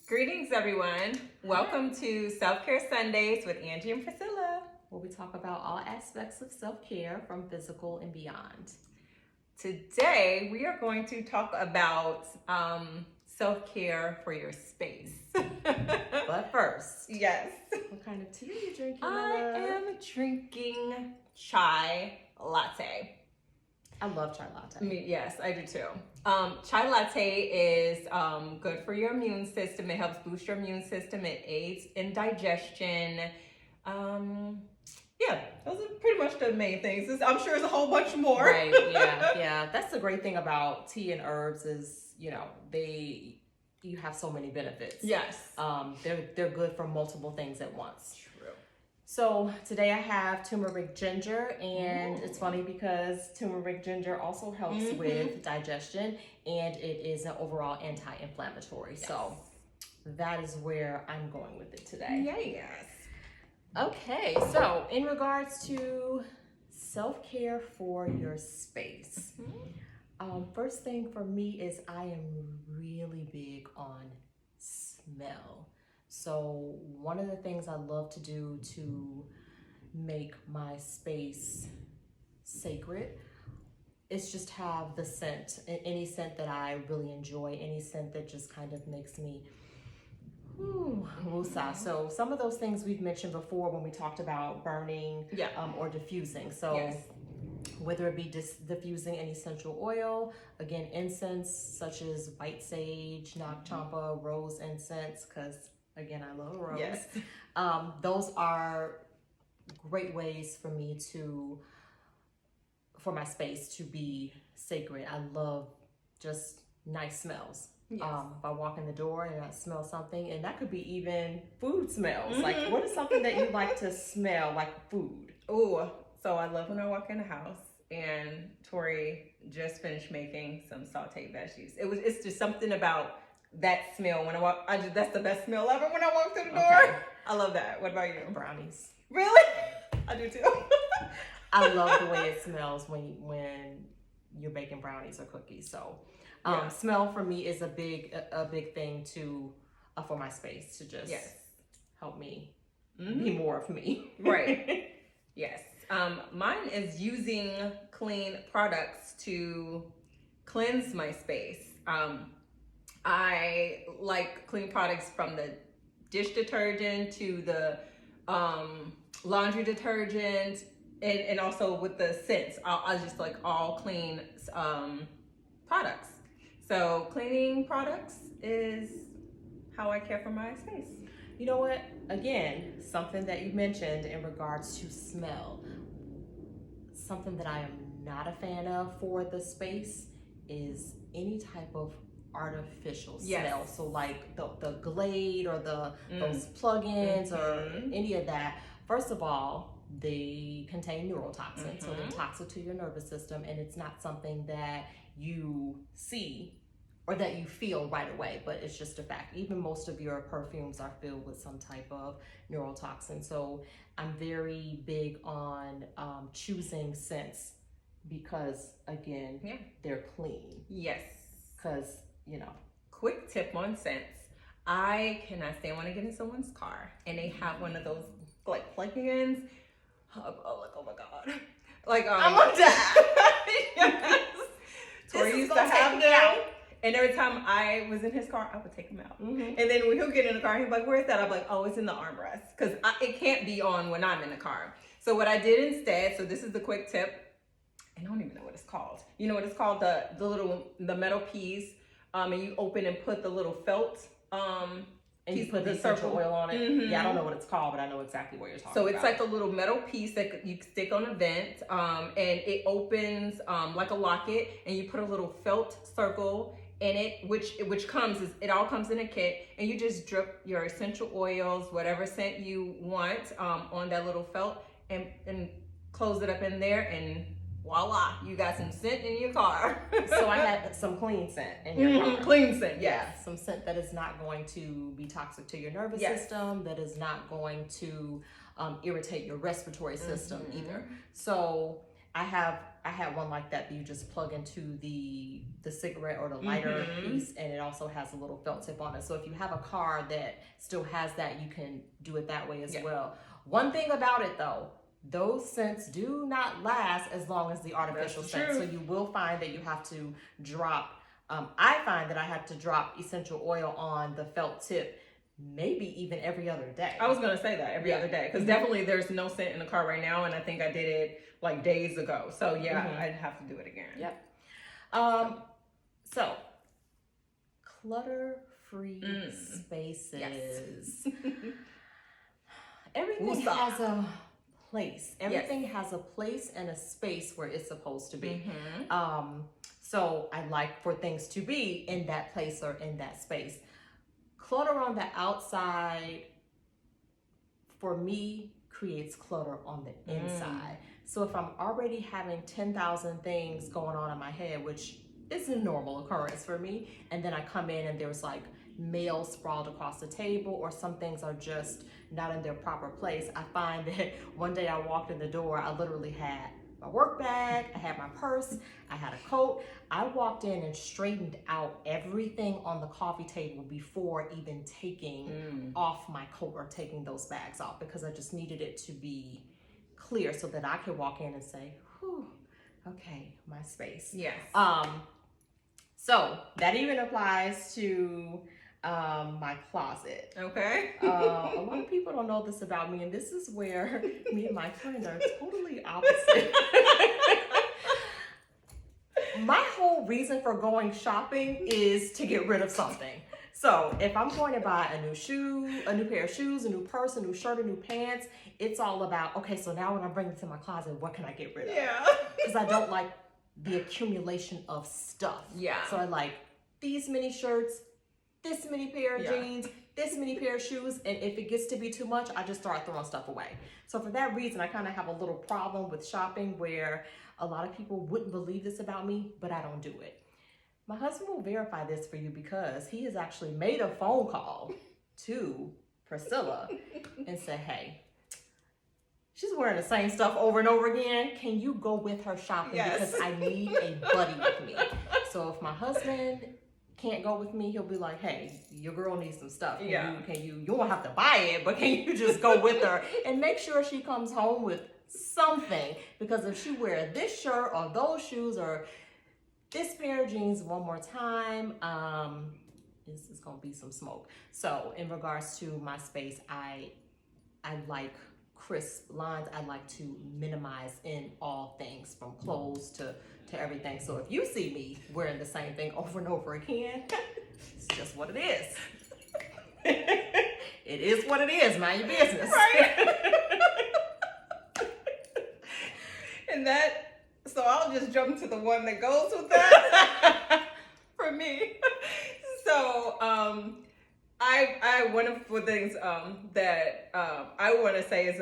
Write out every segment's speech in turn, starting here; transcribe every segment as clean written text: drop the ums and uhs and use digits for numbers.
Greetings, everyone. Welcome to Self-Care Sundays with Angie and Priscilla, where we talk about all aspects of self-care from physical and beyond. Today, we are going to talk about self-care for your space. But first, yes. What kind of tea are you drinking? I am drinking chai latte. I love chai latte. Yes, I do too. Chai latte is good for your immune system. It helps boost your immune system. It aids in digestion. Yeah, those are pretty much the main things. I'm sure there's a whole bunch more. Right, yeah. That's the great thing about tea and herbs is, you have so many benefits. Yes. They're good for multiple things at once. True. So today I have turmeric ginger, and It's funny because turmeric ginger also helps with digestion, and it is an overall anti-inflammatory. Yes. So that is where I'm going with it today. Yes. Okay, so in regards to self-care for your space, first thing for me is I am really big on smell. So one of the things I love to do to make my space sacred is just have the scent, any scent that I really enjoy, any scent that just kind of makes me woosah. So some of those things we've mentioned before when we talked about burning or diffusing. So whether it be diffusing any essential oil, again, incense such as white sage, nag champa, rose incense, because again, I love rose. Yes. Those are great ways for me for my space to be sacred. I love just nice smells. Yes. If I walk in the door and I smell something, and that could be even food smells. Like, what is something that you like to smell like food? Oh, so I love when I walk in the house and Tori just finished making some sauteed veggies. It's just something about that smell when I walk. That's the best smell ever when I walk through the door. Okay. I love that. What about you? Brownies. Really? I do too. I love the way it smells when you're baking brownies or cookies. So smell for me is a big thing for my space to just help me be more of me. Right. Yes. Mine is using clean products to cleanse my space. I like clean products from the dish detergent to the laundry detergent, and also with the scents. I just like all clean products. So cleaning products is how I care for my space. You know what? Again, something that you mentioned in regards to smell. Something that I am not a fan of for the space is any type of artificial smell. So like the Glade or those plug-ins or any of that. First of all, they contain neurotoxins, so they're toxic to your nervous system, and it's not something that you see or that you feel right away, but it's just a fact. Even most of your perfumes are filled with some type of neurotoxin. So I'm very big on choosing scents because, again, they're clean. Yes. Because, Quick tip on scents. I cannot stand when I get in someone's car and they have one of those like plug-ins. Oh my God. Like, I'm gonna die. Yes. Tori used to have them. And every time I was in his car, I would take him out. And then when he'll get in the car, he'd be like, where's that? I'm like, oh, it's in the armrest. Because it can't be on when I'm in the car. So what I did instead, so this is the quick tip. I don't even know what it's called. You know what it's called? The metal piece. And you open and put the little felt. And you put the essential oil on it. Yeah, I don't know what it's called, but I know exactly what you're talking about. So it's like a little metal piece that you stick on a vent, and it opens like a locket, and you put a little felt circle in it, it all comes in a kit, and you just drip your essential oils, whatever scent you want, on that little felt, and close it up in there, and voila, you got some scent in your car. So I had some clean scent in your car. Clean scent, yeah. Some scent that is not going to be toxic to your nervous system, that is not going to irritate your respiratory system either. So I had one like that you just plug into the cigarette or the lighter piece, and it also has a little felt tip on it. So if you have a car that still has that, you can do it that way as well. One thing about it though, those scents do not last as long as the artificial scent. So you will find that you have to drop, I find that I have to drop essential oil on the felt tip maybe even every other day. I was gonna say that every other day, because definitely there's no scent in the car right now, and I think I did it like days ago. So yeah, I'd have to do it again. Yep. So clutter-free spaces. Everything has a place. Everything has a place and a space where it's supposed to be. So I like for things to be in that place or in that space. Clutter on the outside, for me, creates clutter on the inside. So if I'm already having 10,000 things going on in my head, which is a normal occurrence for me, and then I come in and there's like mail sprawled across the table, or some things are just not in their proper place, I find that one day I walked in the door, I literally had my work bag, I had my purse, I had a coat. I walked in and straightened out everything on the coffee table before even taking off my coat or taking those bags off, because I just needed it to be clear so that I could walk in and say, whew, okay, my space. Yes. So that even applies to my closet. Okay. A lot of people don't know this about me, and this is where me and my friend are totally opposite. My whole reason for going shopping is to get rid of something. So if I'm going to buy a new shoe, a new pair of shoes, a new purse, a new shirt, a new pants, it's all about, okay, so now when I bring it to my closet, what can I get rid of? Yeah. Because I don't like the accumulation of stuff. Yeah. So I like these many shirts, this many pair of jeans, this many pair of shoes, and if it gets to be too much, I just start throwing stuff away. So for that reason, I kind of have a little problem with shopping, where a lot of people wouldn't believe this about me, but I don't do it. My husband will verify this for you, because he has actually made a phone call to Priscilla and said, hey, she's wearing the same stuff over and over again. Can you go with her shopping? Because I need a buddy with me. So if my husband can't go with me, he'll be like, hey, your girl needs some stuff. You won't have to buy it, but can you just go with her and make sure she comes home with something? Because if she wear this shirt or those shoes or this pair of jeans one more time, this is gonna be some smoke. So in regards to my space, I like crisp lines. I like to minimize in all things, from clothes to everything. So if you see me wearing the same thing over and over again, it's just what it is. It is what it is. Mind your business. Right. And so I'll just jump to the one that goes with that for me. So I one of the things that I want to say is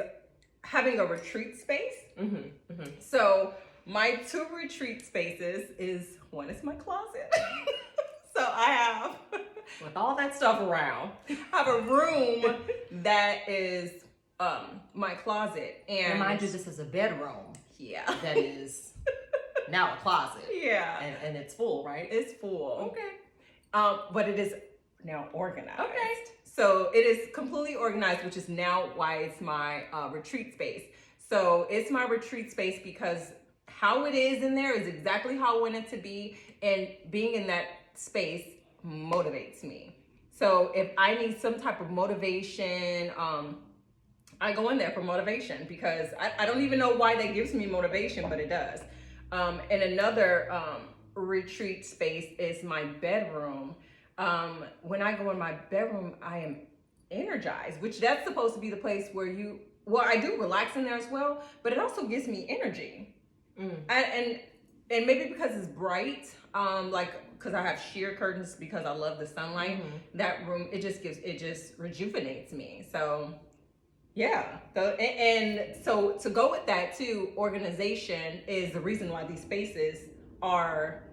having a retreat space. So my two retreat spaces is, one is my closet. So I have, with all that stuff around, I have a room that is my closet. And mind you, this is a bedroom. Yeah. That is now a closet. Yeah. And it's full, right? It's full. Okay. But it is now organized. Okay. So it is completely organized, which is now why it's my retreat space. So it's my retreat space because how it is in there is exactly how I want it to be. And being in that space motivates me. So if I need some type of motivation, I go in there for motivation, because I don't even know why that gives me motivation, but it does. And another retreat space is my bedroom. When I go in my bedroom, I am energized, which that's supposed to be the place where I do relax in there as well, but it also gives me energy. And maybe because it's bright, because I have sheer curtains because I love the sunlight, that room, it just rejuvenates me. So yeah. And so to go with that too, organization is the reason why these spaces are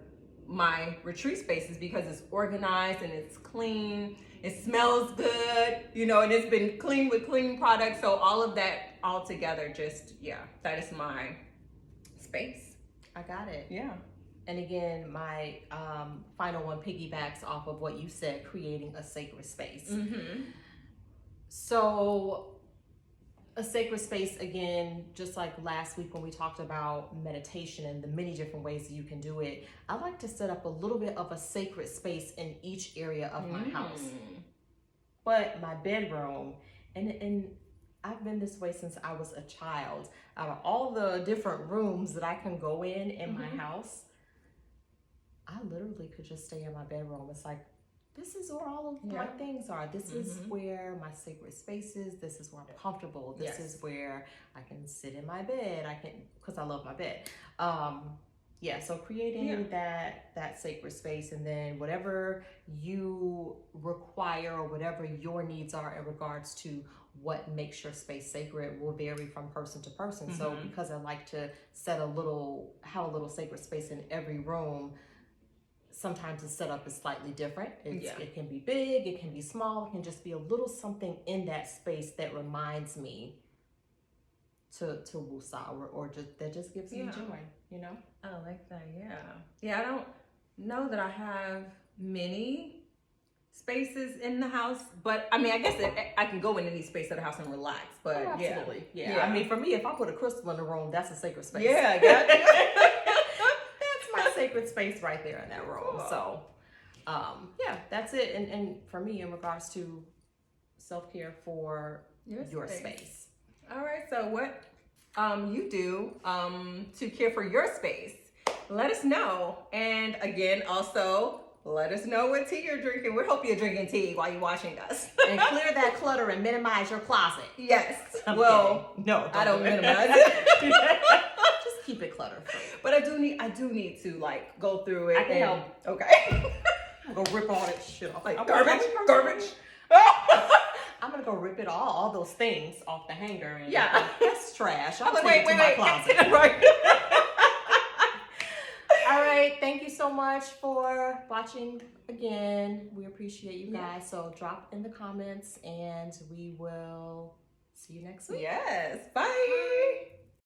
my retreat spaces, because it's organized and it's clean, it smells good, and it's been cleaned with clean products. So all of that all together, that is my space. I got it. Yeah. And again, my final one piggybacks off of what you said, creating a sacred space. Mm-hmm. So a sacred space, again, just like last week when we talked about meditation and the many different ways that you can do it, I like to set up a little bit of a sacred space in each area of my house. But my bedroom, and I've been this way since I was a child. Out of all the different rooms that I can go in my house, I literally could just stay in my bedroom. It's like, this is where all of my things are. This is where my sacred space is. This is where I'm comfortable. This is where I can sit in my bed. Because I love my bed. So creating that sacred space, and then whatever you require or whatever your needs are in regards to what makes your space sacred will vary from person to person. So because I like to have a little sacred space in every room, sometimes the setup is slightly different. It can be big, it can be small, it can just be a little something in that space that reminds me to woosah, or just gives me joy, you know? I like that, yeah. I don't know that I have many spaces in the house, but I mean, I guess I can go in any space of the house and relax, but absolutely. Yeah. I mean, for me, if I put a crystal in the room, that's a sacred space. Yeah, I got it. My sacred space right there in that room. Cool. So that's it. And for me, in regards to self-care for your space. All right, so what you do to care for your space, let us know. And again, also let us know what tea you're drinking. We hope you're drinking tea while you're watching us. And clear that clutter and minimize your closet. Yes. No, I don't minimize it. Keep it clutter free. But I do need to like go through it. I can help. Okay. I'm gonna rip all that shit off. Like garbage. I'm gonna go rip it all those things off the hanger. And that's trash. I'm like, wait, my closet. Right. All right. Thank you so much for watching again. We appreciate you guys. So drop in the comments and we will see you next week. Yes. Bye.